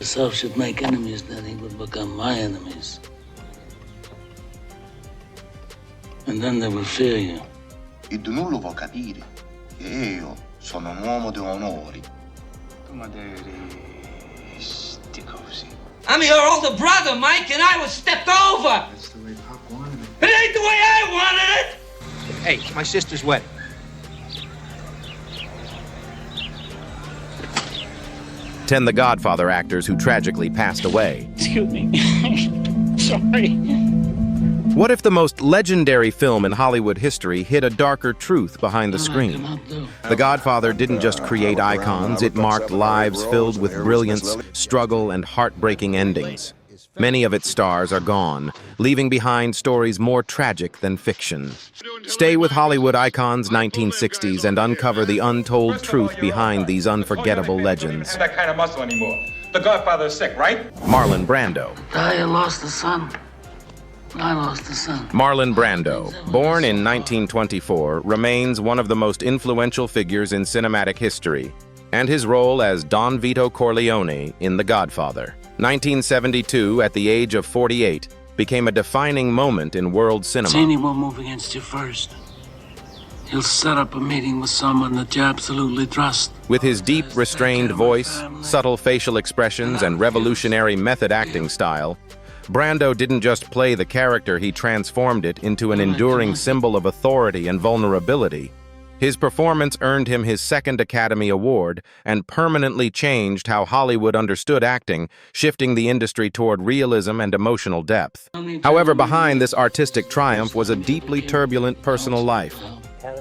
Self should make enemies, then he would become my enemies. And then they would fear you. E tu non lo vuoi capire che io sono un uomo di onori. Come resti così? I'm your older brother, Mike, and I was stepped over. That's the way Pop wanted it. It ain't the way I wanted it. Hey, it's my sister's wedding. Ten The Godfather actors who tragically passed away. Excuse me. Sorry. What if the most legendary film in Hollywood history hid a darker truth behind the screen? The Godfather didn't just create icons, it marked lives filled with brilliance, struggle, and heartbreaking endings. Many of its stars are gone, leaving behind stories more tragic than fiction. Stay with Hollywood Icons 1960s and uncover the untold truth behind these unforgettable legends. That kind of muscle anymore. The Godfather's sick, right? Marlon Brando. I lost a son. I lost a son. Marlon Brando, born in 1924, remains one of the most influential figures in cinematic history, and his role as Don Vito Corleone in The Godfather. 1972, at the age of 48, became a defining moment in world cinema. Cheney will move against you first. He'll set up a meeting with someone that you absolutely trust. With his deep, restrained voice, subtle facial expressions, and revolutionary method acting style, Brando didn't just play the character, he transformed it into an enduring symbol of authority and vulnerability. His performance earned him his second Academy Award and permanently changed how Hollywood understood acting, shifting the industry toward realism and emotional depth. However, behind this artistic triumph was a deeply turbulent personal life.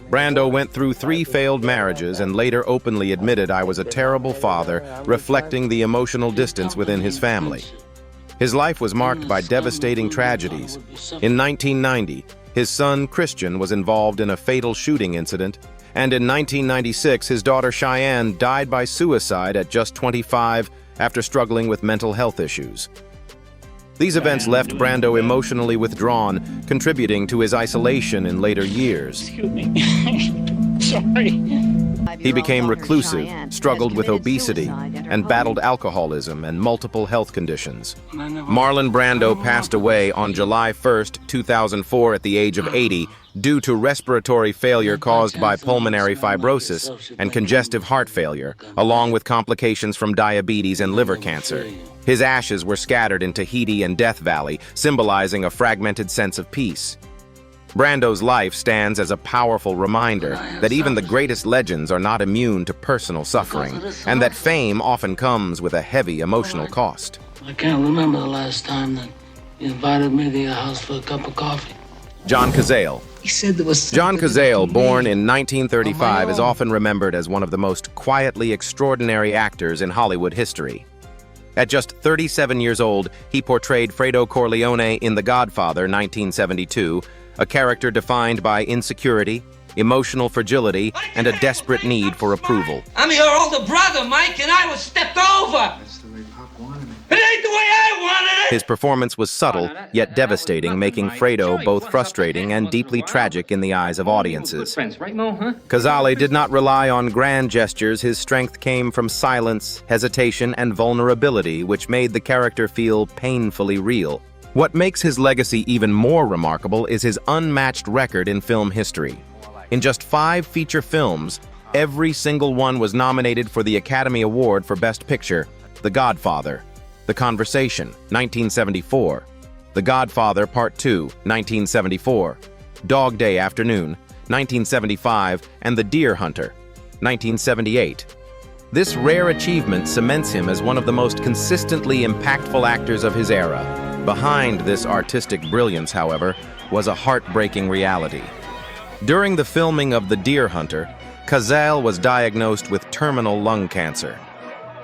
Brando went through 3 failed marriages and later openly admitted, "I was a terrible father," reflecting the emotional distance within his family. His life was marked by devastating tragedies. In 1990, his son, Christian, was involved in a fatal shooting incident, and in 1996, his daughter Cheyenne died by suicide at just 25 after struggling with mental health issues. These events left Brando emotionally withdrawn, contributing to his isolation in later years. Excuse me. Sorry. He became reclusive, struggled with obesity, and battled alcoholism and multiple health conditions. Marlon Brando passed away on July 1, 2004 at the age of 80 due to respiratory failure caused by pulmonary fibrosis and congestive heart failure, along with complications from diabetes and liver cancer. His ashes were scattered in Tahiti and Death Valley, symbolizing a fragmented sense of peace. Brando's life stands as a powerful reminder that even the greatest legends are not immune to personal suffering, and that fame often comes with a heavy emotional cost. I can't remember the last time that you invited me to your house for a cup of coffee. John Cazale. He said there was John Cazale, born in 1935, is often remembered as one of the most quietly extraordinary actors in Hollywood history. At just 37 years old, he portrayed Fredo Corleone in The Godfather, 1972, a character defined by insecurity, emotional fragility, and a desperate need for approval. I'm your older brother, Mike, and I was stepped over. That's the way Pop wanted it. It ain't the way I wanted it. His performance was subtle, yet devastating, making Fredo both frustrating and deeply tragic in the eyes of audiences. Cazale did not rely on grand gestures. His strength came from silence, hesitation, and vulnerability, which made the character feel painfully real. What makes his legacy even more remarkable is his unmatched record in film history. In just 5 feature films, every single one was nominated for the Academy Award for Best Picture: The Godfather, The Conversation, 1974, The Godfather Part 2, 1974, Dog Day Afternoon, 1975, and The Deer Hunter, 1978. This rare achievement cements him as one of the most consistently impactful actors of his era. Behind this artistic brilliance, however, was a heartbreaking reality. During the filming of The Deer Hunter, Cazale was diagnosed with terminal lung cancer.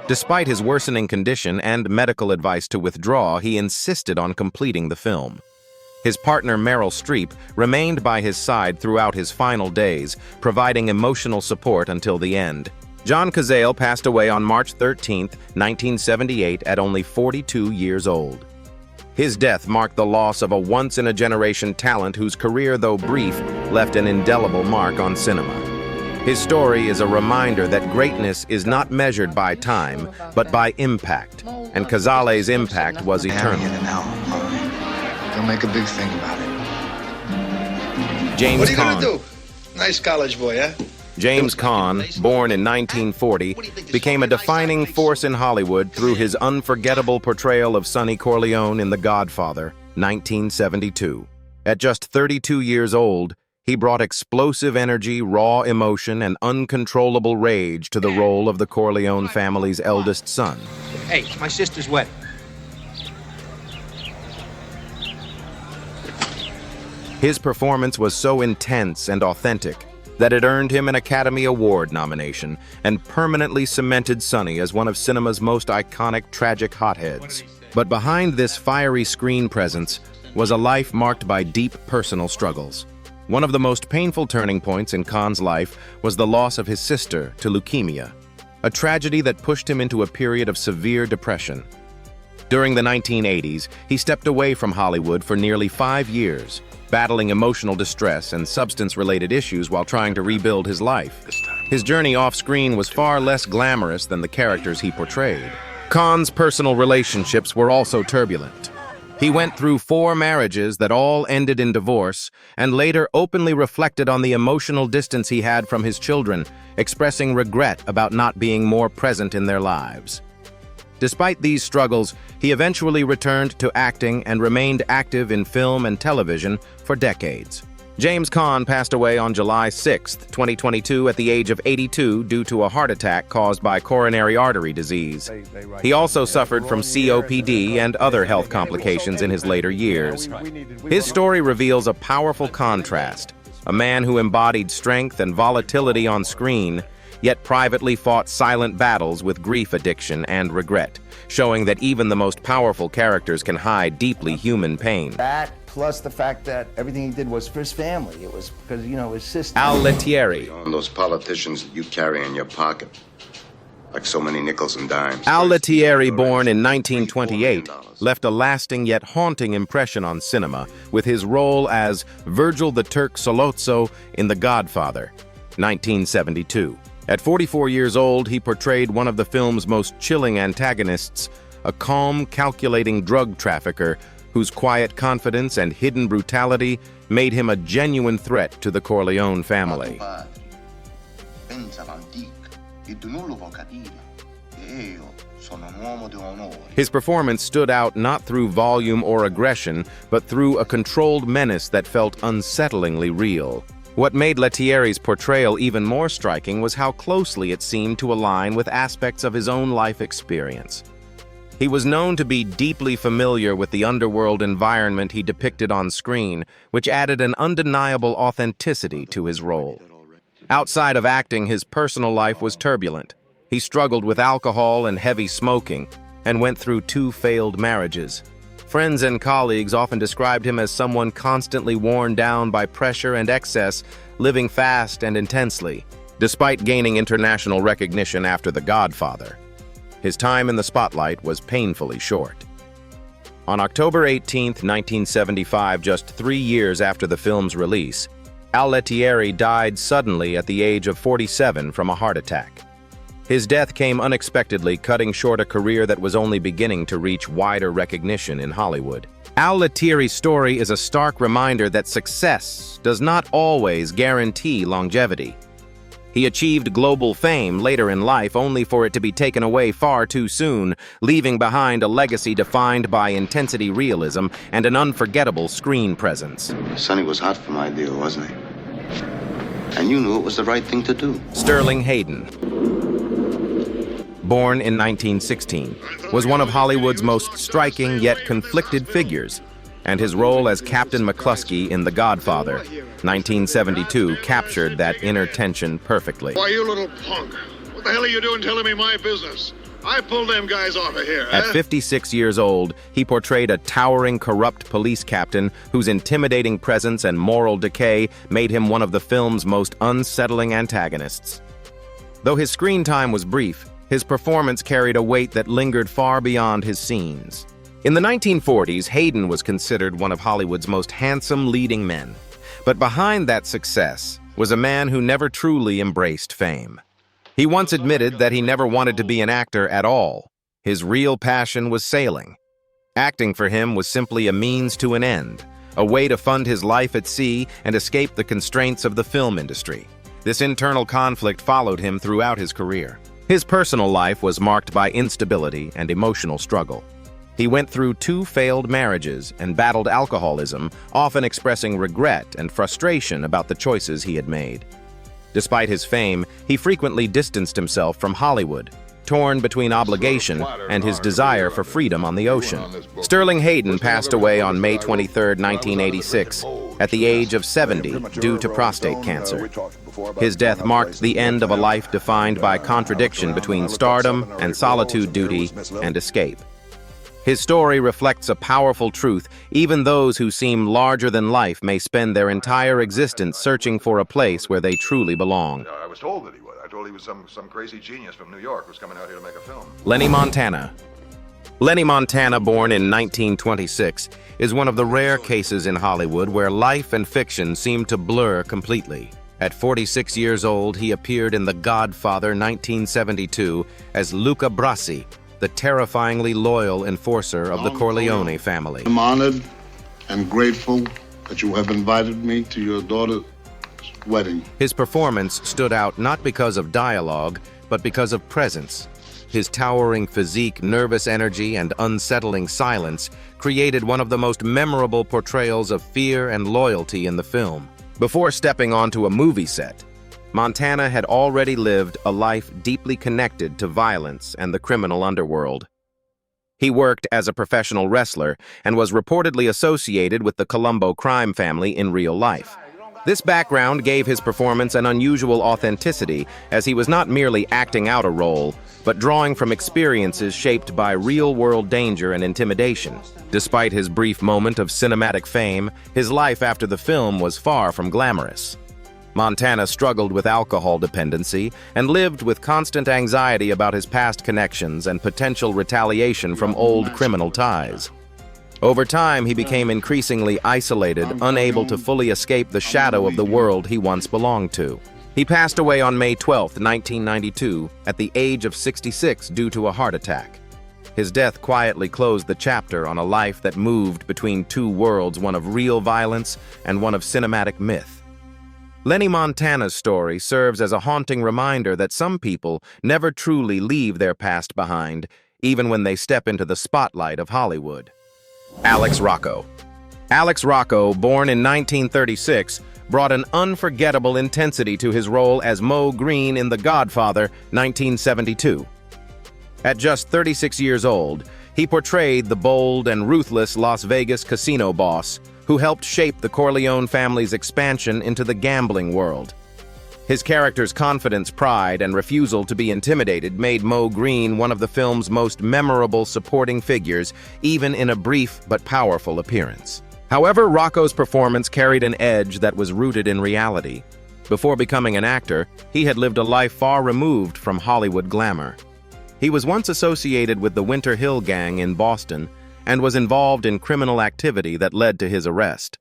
Despite his worsening condition and medical advice to withdraw, he insisted on completing the film. His partner Meryl Streep remained by his side throughout his final days, providing emotional support until the end. John Cazale passed away on March 13, 1978, at only 42 years old. His death marked the loss of a once-in-a-generation talent whose career, though brief, left an indelible mark on cinema. His story is a reminder that greatness is not measured by time, but by impact, and Cazale's impact was eternal. Don't make a big thing about it. James What are you Caan. gonna do? Nice college boy, huh? James Caan, born in 1940, became a defining force in Hollywood through his unforgettable portrayal of Sonny Corleone in The Godfather, 1972. At just 32 years old, he brought explosive energy, raw emotion, and uncontrollable rage to the role of the Corleone family's eldest son. Hey, it's my sister's wedding. His performance was so intense and authentic that it earned him an Academy Award nomination and permanently cemented Sonny as one of cinema's most iconic tragic hotheads. But behind this fiery screen presence was a life marked by deep personal struggles. One of the most painful turning points in Caan's life was the loss of his sister to leukemia, a tragedy that pushed him into a period of severe depression. During the 1980s, he stepped away from Hollywood for nearly 5 years, battling emotional distress and substance-related issues while trying to rebuild his life. His journey off-screen was far less glamorous than the characters he portrayed. Caan's personal relationships were also turbulent. He went through 4 marriages that all ended in divorce, and later openly reflected on the emotional distance he had from his children, expressing regret about not being more present in their lives. Despite these struggles, he eventually returned to acting and remained active in film and television for decades. James Caan passed away on July 6, 2022 at the age of 82 due to a heart attack caused by coronary artery disease. He also suffered from COPD and other health complications in his later years. His story reveals a powerful contrast, a man who embodied strength and volatility on screen, yet privately fought silent battles with grief addiction and regret, showing that even the most powerful characters can hide deeply human pain. That, plus the fact that everything he did was for his family. It was because, his sister. Lettieri. On those politicians that you carry in your pocket, like so many nickels and dimes. Lettieri, born in 1928, left a lasting yet haunting impression on cinema with his role as Virgil the Turk Solozzo in The Godfather, 1972. At 44 years old, he portrayed one of the film's most chilling antagonists, a calm, calculating drug trafficker whose quiet confidence and hidden brutality made him a genuine threat to the Corleone family. His performance stood out not through volume or aggression, but through a controlled menace that felt unsettlingly real. What made Lettieri's portrayal even more striking was how closely it seemed to align with aspects of his own life experience. He was known to be deeply familiar with the underworld environment he depicted on screen, which added an undeniable authenticity to his role. Outside of acting, his personal life was turbulent. He struggled with alcohol and heavy smoking, and went through 2 failed marriages. Friends and colleagues often described him as someone constantly worn down by pressure and excess, living fast and intensely, despite gaining international recognition after The Godfather. His time in the spotlight was painfully short. On October 18, 1975, just 3 years after the film's release, Lettieri died suddenly at the age of 47 from a heart attack. His death came unexpectedly, cutting short a career that was only beginning to reach wider recognition in Hollywood. Lettieri's story is a stark reminder that success does not always guarantee longevity. He achieved global fame later in life only for it to be taken away far too soon, leaving behind a legacy defined by intensity realism and an unforgettable screen presence. Sonny was hot for my deal, wasn't he? And you knew it was the right thing to do. Sterling Hayden, born in 1916, was one of Hollywood's most striking yet conflicted figures, and his role as Captain McCluskey in The Godfather, 1972, captured that inner tension perfectly. Why, you little punk. What the hell are you doing telling me my business? I pulled them guys off of here, At 56 years old, he portrayed a towering, corrupt police captain whose intimidating presence and moral decay made him one of the film's most unsettling antagonists. Though his screen time was brief, his performance carried a weight that lingered far beyond his scenes. In the 1940s, Hayden was considered one of Hollywood's most handsome leading men. But behind that success was a man who never truly embraced fame. He once admitted that he never wanted to be an actor at all. His real passion was sailing. Acting for him was simply a means to an end, a way to fund his life at sea and escape the constraints of the film industry. This internal conflict followed him throughout his career. His personal life was marked by instability and emotional struggle. He went through 2 failed marriages and battled alcoholism, often expressing regret and frustration about the choices he had made. Despite his fame, he frequently distanced himself from Hollywood, torn between obligation and his desire for freedom on the ocean. Sterling Hayden passed away on May 23, 1986, at the age of 70 due to prostate cancer. His death marked the end of a life defined by contradiction between stardom and solitude, duty and escape. His story reflects a powerful truth. Even those who seem larger than life may spend their entire existence searching for a place where they truly belong. I was told that he was. I told he was some crazy genius from New York who's coming out here to make a film. Lenny Montana. Lenny Montana, born in 1926, is one of the rare cases in Hollywood where life and fiction seem to blur completely. At 46 years old, he appeared in The Godfather 1972 as Luca Brasi, the terrifyingly loyal enforcer of the Corleone family. I'm honored and grateful that you have invited me to your daughter's wedding. His performance stood out not because of dialogue, but because of presence. His towering physique, nervous energy, and unsettling silence created one of the most memorable portrayals of fear and loyalty in the film. Before stepping onto a movie set, Montana had already lived a life deeply connected to violence and the criminal underworld. He worked as a professional wrestler and was reportedly associated with the Colombo crime family in real life. This background gave his performance an unusual authenticity, as he was not merely acting out a role, but drawing from experiences shaped by real-world danger and intimidation. Despite his brief moment of cinematic fame, his life after the film was far from glamorous. Montana struggled with alcohol dependency and lived with constant anxiety about his past connections and potential retaliation from old criminal ties. Over time, he became increasingly isolated, unable to fully escape the shadow of the world he once belonged to. He passed away on May 12, 1992, at the age of 66 due to a heart attack. His death quietly closed the chapter on a life that moved between 2 worlds, one of real violence and one of cinematic myth. Lenny Montana's story serves as a haunting reminder that some people never truly leave their past behind, even when they step into the spotlight of Hollywood. Alex Rocco. Alex Rocco, born in 1936, brought an unforgettable intensity to his role as Moe Greene in The Godfather 1972. At just 36 years old, he portrayed the bold and ruthless Las Vegas casino boss who helped shape the Corleone family's expansion into the gambling world. His character's confidence, pride, and refusal to be intimidated made Moe Greene one of the film's most memorable supporting figures, even in a brief but powerful appearance. However, Rocco's performance carried an edge that was rooted in reality. Before becoming an actor, he had lived a life far removed from Hollywood glamour. He was once associated with the Winter Hill Gang in Boston and was involved in criminal activity that led to his arrest.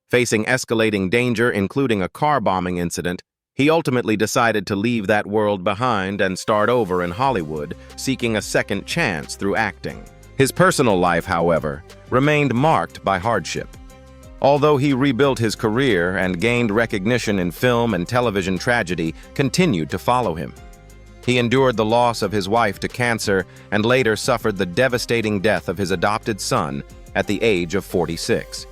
Facing escalating danger, including a car bombing incident, he ultimately decided to leave that world behind and start over in Hollywood, seeking a second chance through acting. His personal life, however, remained marked by hardship. Although he rebuilt his career and gained recognition in film and television, tragedy continued to follow him. He endured the loss of his wife to cancer and later suffered the devastating death of his adopted son at the age of 46.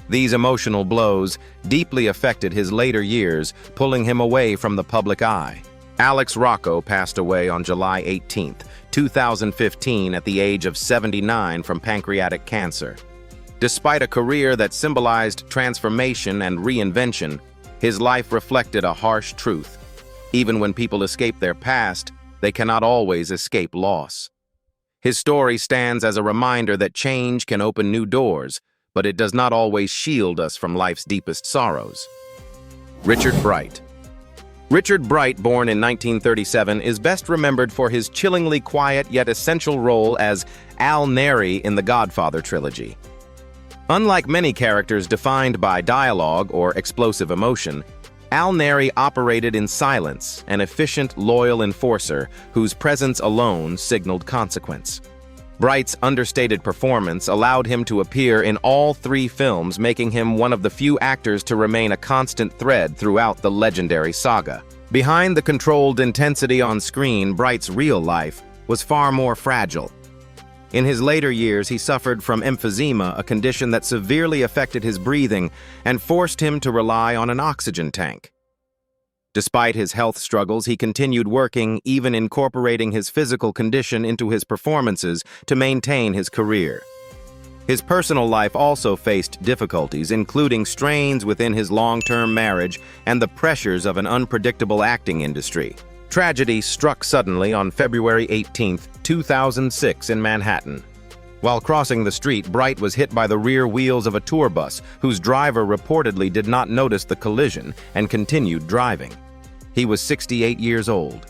These emotional blows deeply affected his later years, pulling him away from the public eye. Alex Rocco passed away on July 18, 2015, at the age of 79 from pancreatic cancer. Despite a career that symbolized transformation and reinvention, his life reflected a harsh truth. Even when people escape their past, they cannot always escape loss. His story stands as a reminder that change can open new doors, but it does not always shield us from life's deepest sorrows. Richard Bright. Richard Bright, born in 1937, is best remembered for his chillingly quiet yet essential role as Al Neri in the Godfather trilogy. Unlike many characters defined by dialogue or explosive emotion, Al Neri operated in silence, an efficient, loyal enforcer whose presence alone signaled consequence. Bright's understated performance allowed him to appear in all 3 films, making him one of the few actors to remain a constant thread throughout the legendary saga. Behind the controlled intensity on screen, Bright's real life was far more fragile. In his later years, he suffered from emphysema, a condition that severely affected his breathing and forced him to rely on an oxygen tank. Despite his health struggles, he continued working, even incorporating his physical condition into his performances to maintain his career. His personal life also faced difficulties, including strains within his long-term marriage and the pressures of an unpredictable acting industry. Tragedy struck suddenly on February 18, 2006 in Manhattan. While crossing the street, Bright was hit by the rear wheels of a tour bus, whose driver reportedly did not notice the collision and continued driving. He was 68 years old.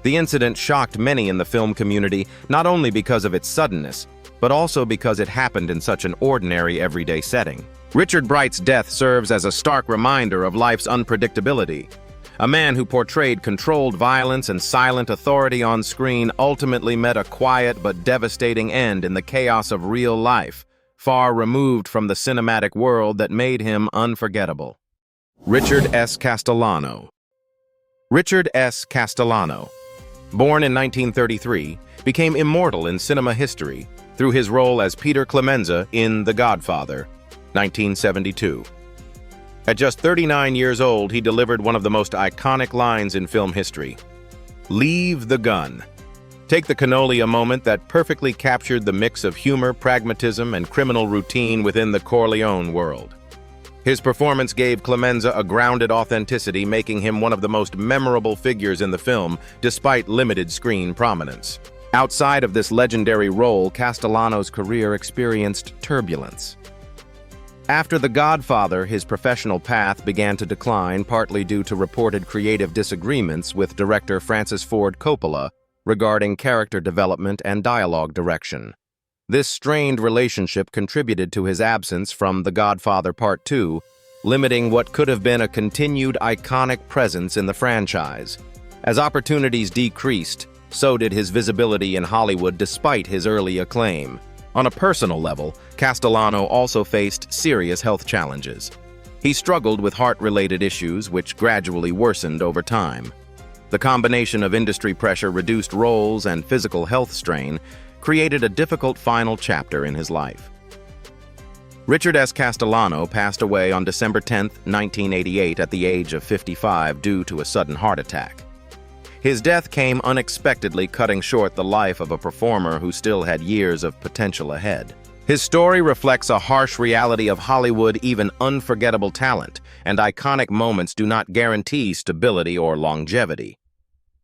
The incident shocked many in the film community, not only because of its suddenness, but also because it happened in such an ordinary, everyday setting. Richard Bright's death serves as a stark reminder of life's unpredictability. A man who portrayed controlled violence and silent authority on screen ultimately met a quiet but devastating end in the chaos of real life, far removed from the cinematic world that made him unforgettable. Richard S. Castellano. Richard S. Castellano, born in 1933, became immortal in cinema history through his role as Peter Clemenza in The Godfather, 1972. At just 39 years old, he delivered one of the most iconic lines in film history. "Leave the gun." Take the cannoli, a moment that perfectly captured the mix of humor, pragmatism, and criminal routine within the Corleone world. His performance gave Clemenza a grounded authenticity, making him one of the most memorable figures in the film, despite limited screen prominence. Outside of this legendary role, Castellano's career experienced turbulence. After The Godfather, his professional path began to decline, partly due to reported creative disagreements with director Francis Ford Coppola regarding character development and dialogue direction. This strained relationship contributed to his absence from The Godfather Part 2, limiting what could have been a continued iconic presence in the franchise. As opportunities decreased, so did his visibility in Hollywood despite his early acclaim. On a personal level, Castellano also faced serious health challenges. He struggled with heart-related issues, which gradually worsened over time. The combination of industry pressure, reduced roles, and physical health strain created a difficult final chapter in his life. Richard S. Castellano passed away on December 10, 1988, at the age of 55 due to a sudden heart attack. His death came unexpectedly, cutting short the life of a performer who still had years of potential ahead. His story reflects a harsh reality of Hollywood. Even unforgettable talent and iconic moments do not guarantee stability or longevity.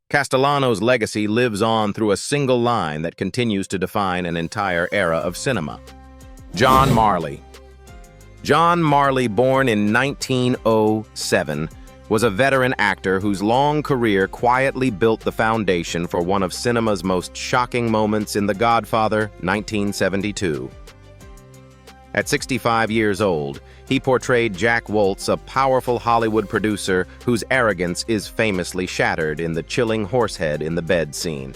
Castellano's legacy lives on through a single line that continues to define an entire era of cinema. John Marley. John Marley, born in 1907, was a veteran actor whose long career quietly built the foundation for one of cinema's most shocking moments in The Godfather, 1972. At 65 years old, he portrayed Jack Woltz, a powerful Hollywood producer whose arrogance is famously shattered in the chilling horsehead in the bed scene.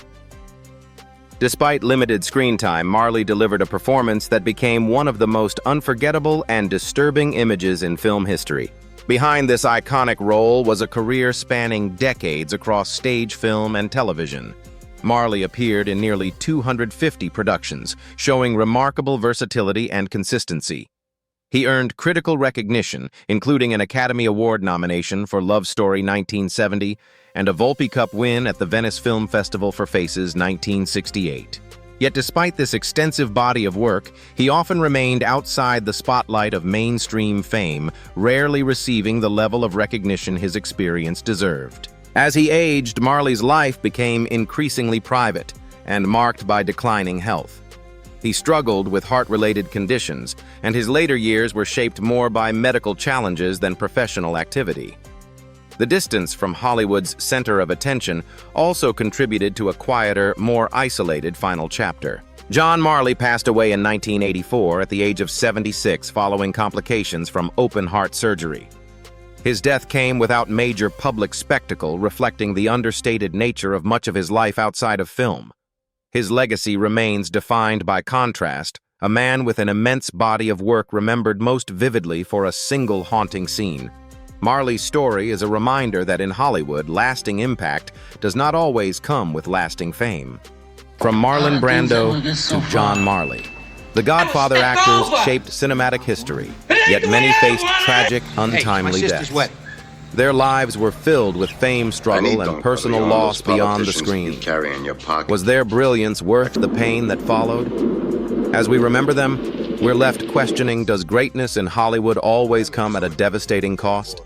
Despite limited screen time, Marley delivered a performance that became one of the most unforgettable and disturbing images in film history. Behind this iconic role was a career spanning decades across stage, film, and television. Marley appeared in nearly 250 productions, showing remarkable versatility and consistency. He earned critical recognition, including an Academy Award nomination for Love Story 1970 and a Volpe Cup win at the Venice Film Festival for Faces 1968. Yet despite this extensive body of work, he often remained outside the spotlight of mainstream fame, rarely receiving the level of recognition his experience deserved. As he aged, Marley's life became increasingly private and marked by declining health. He struggled with heart-related conditions, and his later years were shaped more by medical challenges than professional activity. The distance from Hollywood's center of attention also contributed to a quieter, more isolated final chapter. John Marley passed away in 1984 at the age of 76 following complications from open-heart surgery. His death came without major public spectacle, reflecting the understated nature of much of his life outside of film. His legacy remains defined by contrast, a man with an immense body of work remembered most vividly for a single haunting scene. Marley's story is a reminder that in Hollywood, lasting impact does not always come with lasting fame. From Marlon Brando to John Marley, the Godfather actors shaped cinematic history, yet many faced tragic, untimely deaths. Their lives were filled with fame, struggle, and personal loss beyond the screen. Was their brilliance worth the pain that followed? As we remember them, we're left questioning, does greatness in Hollywood always come at a devastating cost?